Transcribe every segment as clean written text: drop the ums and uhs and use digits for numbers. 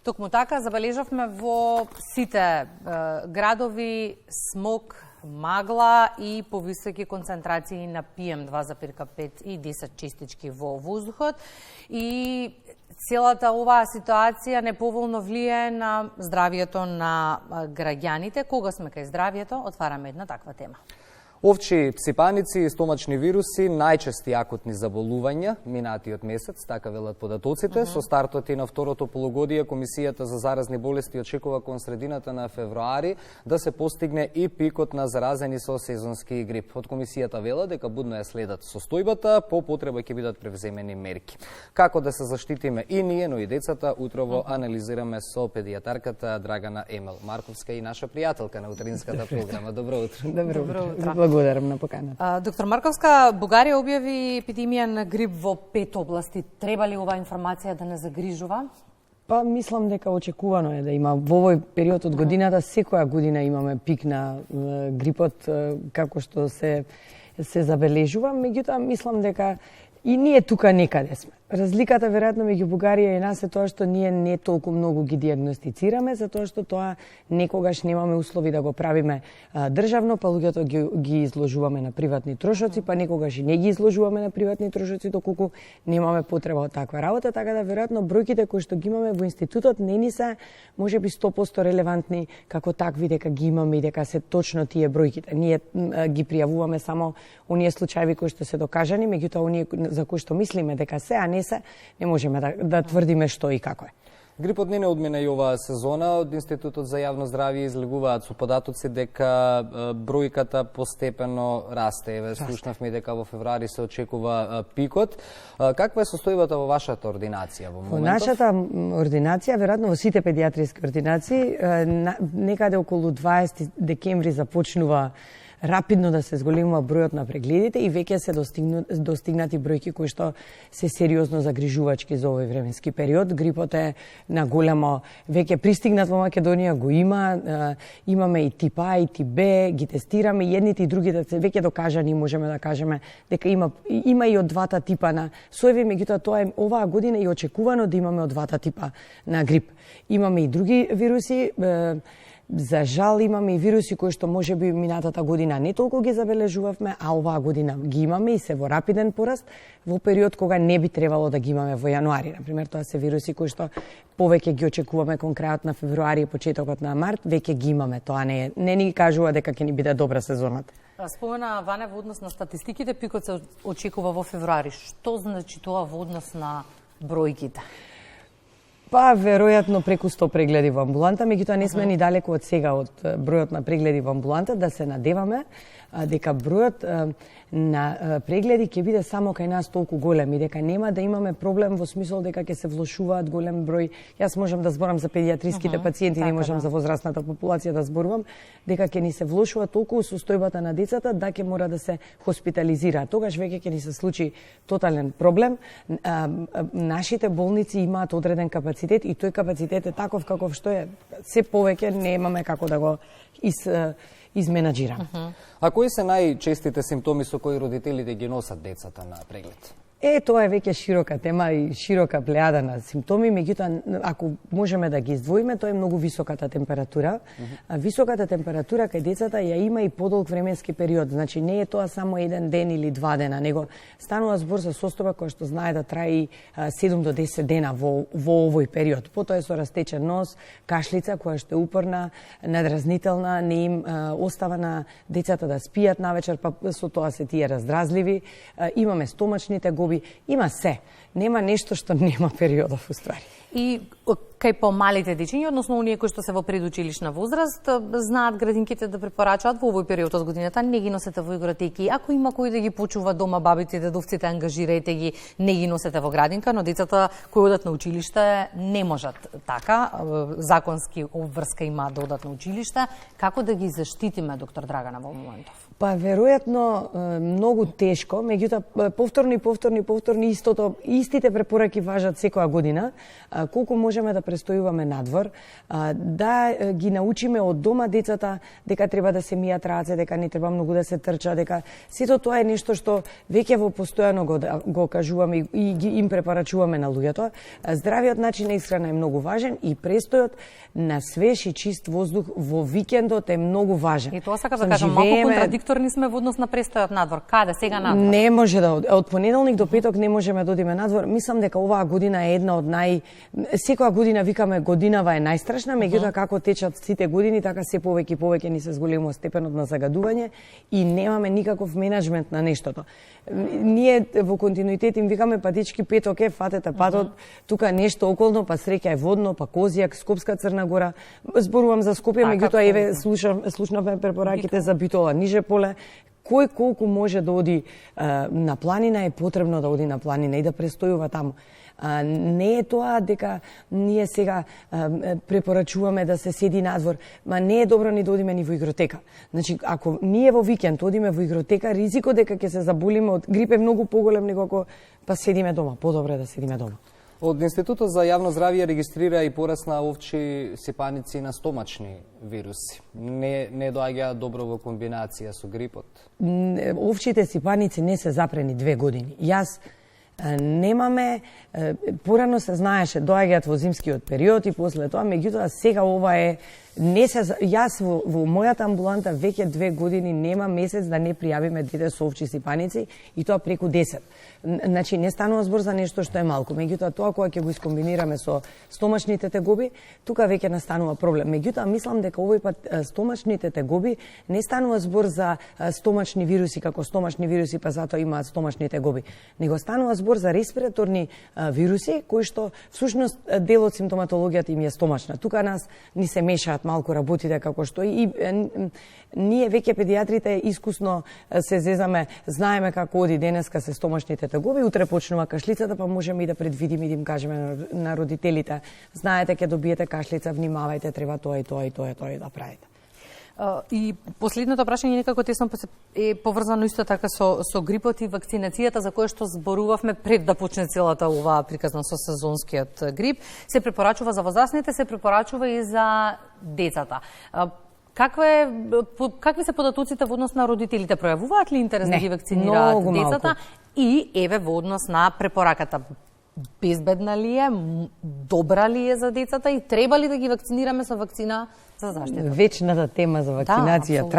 Токму така забележавме во сите градови смог, магла и повисоки концентрации на PM2,5 и 10 честички во воздухот. И целата оваа ситуација неповолно влијае на здравието на граѓаните. Кога сме кај здравието, отвараме една таква тема. Овчи, псипаници и стомачни вируси најчести акутни заболувања минатиот месец, така велат податоците. Со стартот и на второто полугодие Комисијата за заразни болести очекува кон средината на февруари да се постигне и пикот на заразени со сезонски грип. Од Комисијата велат дека будно ја следат состојбата, по потреба ќе бидат превземени мерки. Како да се заштитиме и ние, но и децата, утрово анализираме со педијатарката Драгана Емел Марковска и наша пријателка на утринската програма. Добро утро. Добро утро. Благодарам на поканата. Доктор Марковска, Бугарија објави епидемија на грип во 5 области. Треба ли оваа информација да не загрижува? Па мислам дека очекувано е да има во овој период од годината, секоја година имаме пик на грипот како што се забележува, меѓутоа мислам дека и ние тука некаде сме. Разликата веројатно меѓу Бугарија и нас е тоа што ние не толку многу ги диагностицираме, затоа што тоа некогаш немаме услови да го правиме државно, па луѓето ги изложуваме на приватни трошоци, па некогаш и не ги изложуваме на приватни трошоци доколку немаме потреба од таква работа, така да веројатно бројките кои што ги имаме во институтот не ни се можеби 100% релевантни како такви дека ги имаме и дека се точно тие бројките. Ние ги пријавуваме само оние случаи кои што се докажани, меѓутоа оние за кои што мислиме дека се, а не можеме да тврдиме што и како е. Грипот не одмина и оваа сезона. Од Институтот за јавно здравје излегуваат со податоци дека бројката постепено расте. Слушнавме дека во февруари се очекува пикот. Каква е состојбата во вашата ординација во моментов? Во нашата ординација, веројатно во сите педијатриски ординации, некаде околу 20 декември започнува рапидно да се зголемува бројот на прегледите и веќе се достигнати бројки кои што се сериозно загрижувачки за овој временски период. Грипот е на големо веќе пристигнат во Македонија, го има, имаме и тип А и тип Б, ги тестираме и едните и другите се веќе докажани, можеме да кажеме дека има и од двата типа на соеви, меѓутоа тоа е оваа година и очекувано да имаме од двата типа на грип. Имаме и други вируси. За жал имаме и вируси кои што можеби минатата година не толку ги забележувавме, а оваа година ги имаме и се во рапиден пораст во период кога не би требало да ги имаме во јануари. Например, тоа се вируси кои што повеќе ги очекуваме кон крајот на февруари и почетокот на март, веќе ги имаме. Тоа не ни кажува дека ќе ни биде добра сезоната. Спомена Ване во однос на статистиките, пикот се очекува во февруари. Што значи тоа во однос на бројките? Па, веројатно преку 100 прегледи во амбуланта, меѓутоа не сме ни далеку од сега од бројот на прегледи во амбуланта, да се надеваме дека бројот на прегледи ќе биде само кај нас толку голем и дека нема да имаме проблем во смисол дека ќе се влошуваат голем број. Јас можам да зборам за педијатриските пациенти, не можам за возрастната популација да зборувам, дека ќе ни се влошува толку состојбата на децата да ќе мора да се хоспитализираат. Тогаш веќе ќе ни се случи тотален проблем. Нашите болници имаат одреден капацитет и тој капацитет е таков каков што е. Се повеќе немаме како да го изменаџираме. А кои се најчестите симптоми со кои родителите ги носат децата на преглед? Тоа е веќе широка тема и широка плејада на симптоми, меѓутоа ако можеме да ги издвоиме, тоа е многу високата температура. Високата температура кај децата ја има и подолг временски период, значи не е тоа само еден ден или 2 дена, него станува збор за состојба која што знае да трае 7 до 10 дена во овој период. Потоа е со растечен нос, кашлица која што е упорна, надразнителна, не им остава на децата да спијат навечер, па со тоа се тие раздразливи. Имаме стомачните гоби, има се. Нема нешто што нема периодов уствари. И кај помалите дечиња, односно оние кои што се во предучилишна возраст, знаат градинките да препорачаат во овој период од годината, не ги носете во игротеки. Ако има кои да ги почува дома бабите, дедовците, ангажирајте ги, не ги носете во градинка, но децата кои одат на училиште не можат така. Законски обврска има да одат на училиште. Како да ги заштитиме, доктор Драгана, во моментов? Па веројатно многу тешко, меѓутоа повторни истите препораки важат секоја година, колку можеме да престојуваме надвор, да ги научиме од дома децата дека треба да се мијат раце, дека не треба многу да се трча, дека сето тоа е нешто што веќе во постојано го кажуваме и им препорачуваме на луѓето. Здравиот начин на исхрана е многу важен и престојот на свеж и чист воздух во викендот е многу важен. И тоа сакам да кажам, малку контрадикторни сме во однос на престојот надвор. Каде сега надвор? Не може да од понеделник до петок не можеме да одиме надвор. Мислам дека оваа година е една од секоја година викаме годинава е најстрашна, меѓутоа како течат сите години, така се повеќе и повеќе ни се зголемува степенот на загадување и немаме никаков менеджмент на нештото. Ние во континуитет им викаме па дечки петок е, фатете патот, тука нешто околно, па Среќа е водно, па Козијак, Скопска Црна Гора. Зборувам за Скопје, меѓутоа еве слушнавме препораките за Битола, Ниже поле. Кој колку може да оди на планина е потребно да оди на планина и да престојува таму. Не е тоа дека ние сега препорачуваме да се седи надвор, ма не е добро ни да одиме ни во игротека. Значи, ако ние во викенд одиме во игротека, ризикот дека ќе се заболиме од грип е многу поголем него ако па седиме дома. Подобро е да седиме дома. Од Институтот за јавно здравје регистрира и пораст на овчи сипаници на стомачни вируси. Не доаѓаат добро во комбинација со грипот. Овчите сипаници не се запрени 2 години. Јас немаме, порано се знаеше, доаѓаат во зимскиот период и после тоа, меѓутоа сега ова е јас во мојата амбуланта веќе 2 години нема месец да не пријавиме дете со овчи сипаници и тоа преку 10. Значи не станува збор за нешто што е малку, меѓутоа тоа кога ќе го искомбинираме со стомачните тегоби, тука веќе настанува проблем. Меѓутоа мислам дека овој пат стомачните тегоби не станува збор за стомачни вируси како стомачни вируси, па затоа имаат стомачни тегоби, него станува збор за респираторни вируси кои што всушност дел од симптоматологијата им е стомачна. Тука нас ни се мешаат малку работите како што и ние веќе педиатрите искусно се зезаме, знаеме како оди денеска се стомачните тегоби, утре почнува кашлицата, па можеме и да предвидиме и да им кажеме на родителите, знаете ќе добиете кашлица, внимавајте, треба тоа и тоа и тоа и тоа да правите. И последното прашање некако тесно е поврзано исто така со грипот и вакцинацијата за која што зборувавме пред да почне целата оваа приказна со сезонскиот грип. Се препорачува за возрастните, се препорачува и за децата. Какви се податоците во однос на родителите? Пројавуваат ли интерес да ги вакцинираат децата? И еве во однос на препораката, безбедна ли е, добра ли е за децата и треба ли да ги вакцинираме со вакцина за заштита? Вечната тема за вакцинација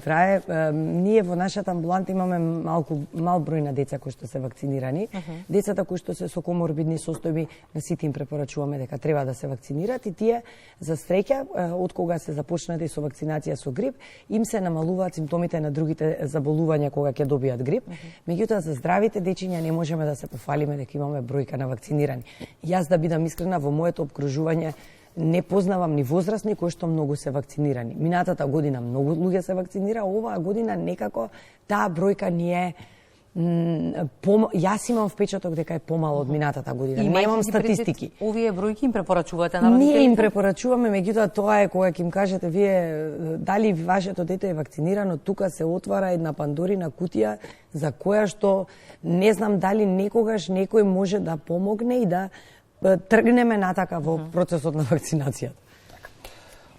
трае. Ние во нашата амбуланта имаме мал број на деца кои што се вакцинирани. Децата кои што се со коморбидни состојби, на сите им препорачуваме дека треба да се вакцинираат и тие за среќа од кога се започнати со вакцинација со грип, им се намалуваат симптомите на другите заболувања кога ќе добијат грип. Меѓутоа за здравите дечиња не можеме да се пофалиме дека имаме бројка на вакцинирани. Јас да бидам искрена, во моето опкружување не познавам ни возрастни кои што многу се вакцинирани. Минатата година многу луѓе се вакцинира, оваа година некако таа бројка ни е јас имам впечаток дека е помало од минатата година. Немам статистики. Овие бројки им препорачувате на родителите? Ние им препорачуваме, меѓутоа тоа е кога ќе им кажете вие дали вашето дете е вакцинирано, тука се отвара една пандорина кутија за која што не знам дали некогаш некој може да помогне и да тргнеме натака во процесот на вакцинацијата.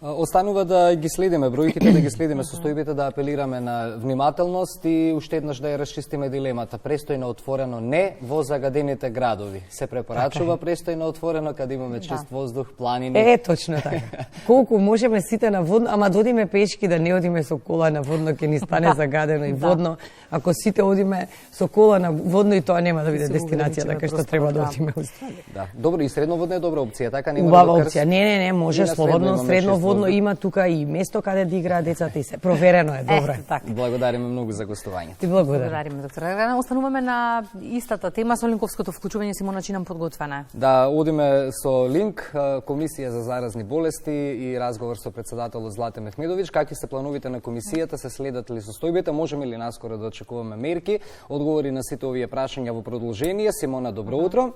Останува да ги следиме бројките, да ги следиме состојбите, да апелираме на внимателност и уште еднаш да ја расчистиме дилемата. Престојно отворено не во загадените градови. Се препорачува престојно отворено каде имаме чист воздух, планини. Точно така. Колку можеме сите на водно, ама да одиме пешки, да не одиме со кола на водно, ќе ни стане загадено и водно. Ако сите одиме со кола на водно и тоа нема да биде дестинација кај што треба да одиме. Да, добро, и средноводно е добра опција, така нема убава опција. Не, може слободно средноводно има тука и место каде да играат децата и се. Проверено е, добро. Така. Благодариме многу за гостување. Ти благодариме, доктор Грана. Остануваме на истата тема со линковското вклучување, Симона Чинам подготвена. Да, одиме со линк, Комисија за заразни болести и разговор со председателот Злате Мехмедовиќ. Какви се плановите на комисијата, се следат ли состојбите, можеме ли наскоро да очекуваме мерки? Одговори на сите овие прашања во продолжение. Симона, добро утро.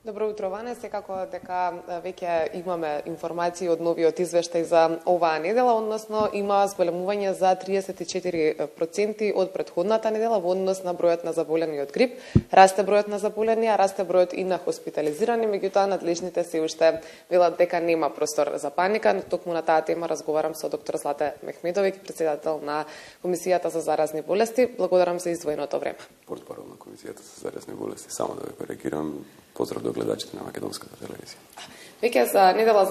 Добро утро, Ване. Секако дека веќе имаме информации од новиот извештај за оваа недела, односно има зголемување за 34% од претходната недела во однос на бројот на заболени од грип. Расте бројот на заболени, а расте бројот и на хоспитализирани, меѓутоа надлежните се уште велат дека нема простор за паника. Токму на таа тема разговарам со доктор Злате Мехмедовиќ, председател на Комисијата за заразни болести. Благодарам за издвоеното време. Портпарол на Комисијата за заразни болести. Само да ве коригирам. Поздрав до гледачите на македонската телевизија. Веќе за недела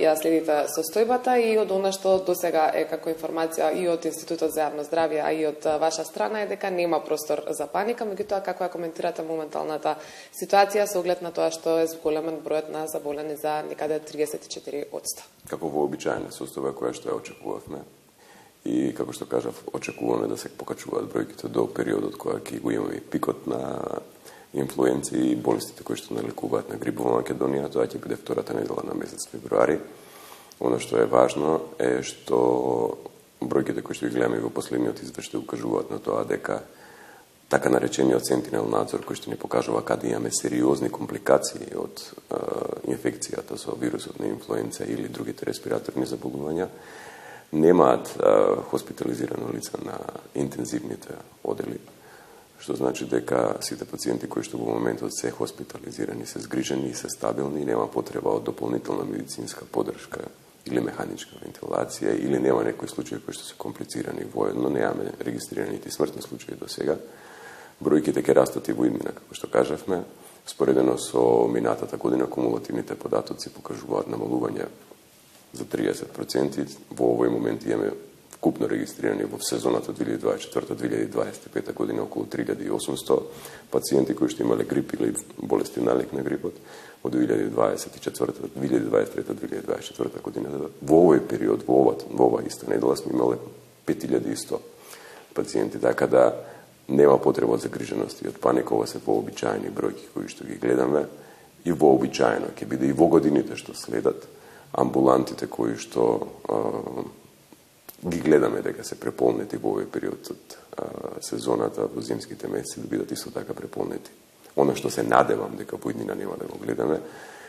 ја следите состојбата и од она што досега е како информација и од Институтот за јавно здравје, а и од ваша страна е дека нема простор за паника, меѓутоа како ја коментирате моменталната ситуација со оглед на тоа што е зголемен бројот на заболени за некаде 34%. Како вообичаена состојба која што ја очекувавме и како што кажав, очекуваме да се покачуваат бројките до периодот кога ќе го имаме пикот на инфлуенци и болестите кои што налекуваат на грип во Македонија, тоа ќе биде втората недела на месец февруари. Оно што е важно е што бројките кои што ги гледаме во последниот извештај укажуваат на тоа дека така наречениот сентинел надзор кој што ни покажува каде имаме сериозни компликации од инфекцијата со вирусот на инфлуенца или другите респираторни заболувања, немаат хоспитализирано лица на интензивните одели, што значи дека сите пациенти кои што во моментот се хоспитализирани, се згрижени и се стабилни и нема потреба од дополнителна медицинска поддршка или механичка вентилација или нема некои случаи кои што се комплицирани воедно, немаме регистрирани и смртни случаи до сега. Бројките ќе растат и во иднина, како што кажавме. Споредено со минатата година кумулативните податоци покажуваат намалување за 30%. Во овој момент имаме вкупно регистрирани во сезоната 2024-2025 година околу 3800 пациенти кои што имале грип или болести налик на грипот од 2023-2024 година. Во овој период, во оваа иста недела сме имале 5100 пациенти, така да нема потреба од загриженост и од паника. Ова се вообичаени бројки кои што ги гледаме и вообичаено ќе биде и во годините што следат. Амбулантите кои што ги гледаме дека се преполнети во овој период од сезоната, во зимските месеци да бидат исто така преполнети. Оно што се надевам дека во иднина нема да го гледаме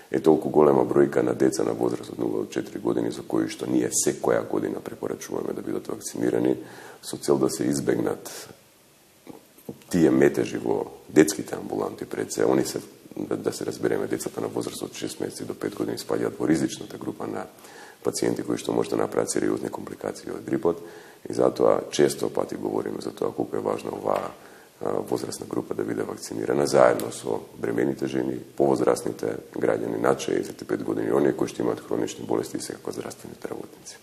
е толку голема бројка на деца на возраст од 0 до 4 години за кои што ние секоја година препорачуваме да бидат вакцинирани со цел да се избегнат тие метежи во детските амбуланти пред се. Они се, да се разбереме, децата на возраст од 6 месеци до 5 години спаѓаат во ризичната група на пациенти кои што може да направат сериозни компликации од грипот и затоа често пати говориме за тоа колку е важно оваа возрастна група да биде вакцинирана заедно со бремените жени, повозрастните граѓани над 65 години, оние кои што имаат хронични болести и секако здравствените работници.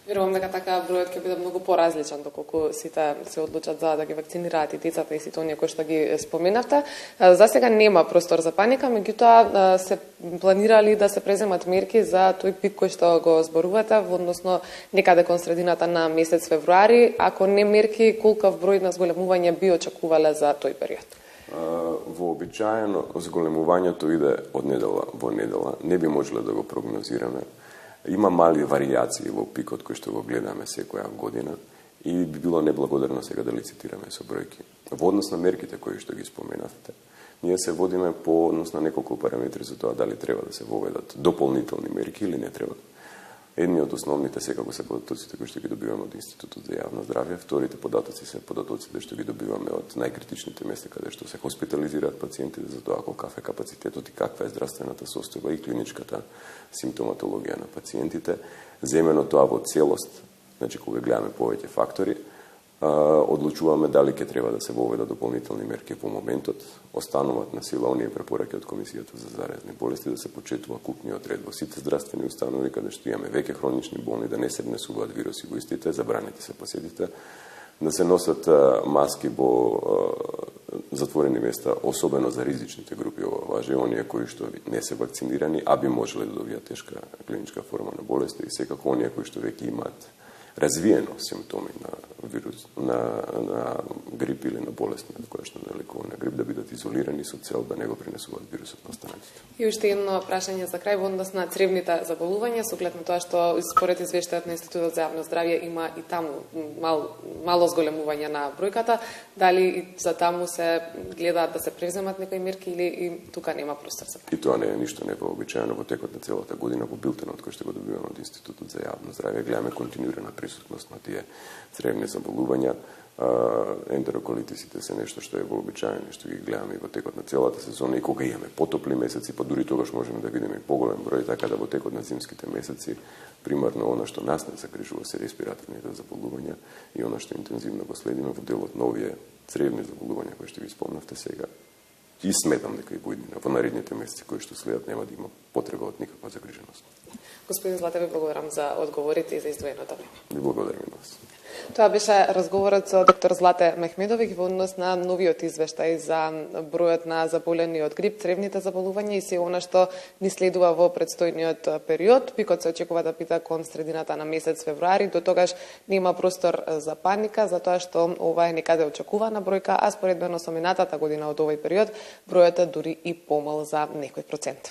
Верувам дека така бројот ќе биде многу поразличен доколку сите се одлучат за да ги вакцинираат и децата и сите оние кои што ги споменавте. За сега нема простор за паника, меѓутоа се планирали да се преземат мерки за тој пик кој што го зборувате, односно некаде кон средината на месец февруари. Ако не мерки, колкав број на зголемување би очекувале за тој период? Вообичаено зголемувањето иде од недела во недела. Не би можеле да го прогнозираме. Има мали варијации во пикот кој што го гледаме секоја година и би било неблагодарно сега да лицитираме со бројки. Во однос на мерките кои што ги споменавте, ние се водиме по однос на неколку параметри за тоа дали треба да се воведат дополнителни мерки или не треба. Едни од основните секако се податоците кои што ги добиваме од Институтот за јавно здравје, вторите податоци се податоците што ги добиваме од најкритичните места каде што се хоспитализираат пациентите за тоа колкав е капацитетот и каква е здравствената состојба и клиничката симптоматологија на пациентите. Земено тоа во целост, значи кога гледаме повеќе фактори, одлучуваме дали ќе треба да се воведат дополнителни мерки во моментот. Остануваат на сила оние препораки од Комисијата за заразни болести да се почетува купниот ред во сите здравствени установи каде што имаме веќе хронични болни, да не се внесуваат вируси во истите, забранети се посетите, да се носат маски во затворени места, особено за ризичните групи. Ова важи оние кои што не се вакцинирани, а би можеле да добијат тешка клиничка форма на болест и секако оние кои што веќе имаат развиено симптоми на вирус, на грип или на болест, која што не лекувана грип, да бидат изолирани со цел да не го принесуваат вирусот на останатите. И уште едно прашање за крај во однос на цревните заболувања, со оглед на тоа што според извештајот на Институтот за јавно здравје има и таму мало зголемување на бројката, дали и за таму се гледаат да се превземат некои мерки или и тука нема простор за И тоа не е ништо невообичаено во текот на целата година. Во билтенот кој што го добиваме од Институтот за јавно здравје гледаме континуирана присутност на тие цревни заболувања. Ентероколитисите се нешто што е вообичаено, што ги гледаме и во текот на целата сезона, и кога имаме потопли месеци, па дури тогаш можеме да видиме и поголем број, така да во текот на зимските месеци примарно она што нас не загрижува се респираторните заболувања и она што интензивно го следиме во делот на овие цревни заболувања кои што ги спомнавте сега. И сметам дека и во наредните месеци кои што следат нема да има потреба од никаква загриженост. Господин Злате, ви благодарам за одговорите и за издвоеното време. Ви благодарам и вас. Тоа беше разговорот со доктор Злате Мехмедовиќ во однос на новиот извештај за бројот на заболени од грип, цревните заболувања и се она што ни следува во предстојниот период. Пикот се очекува да биде кон средината на месец февруари. До тогаш нема простор за паника, затоа што ова е некаде очекувана бројка, а споредбено со минатата година од овој период, бројот е дури и помал за некој процент.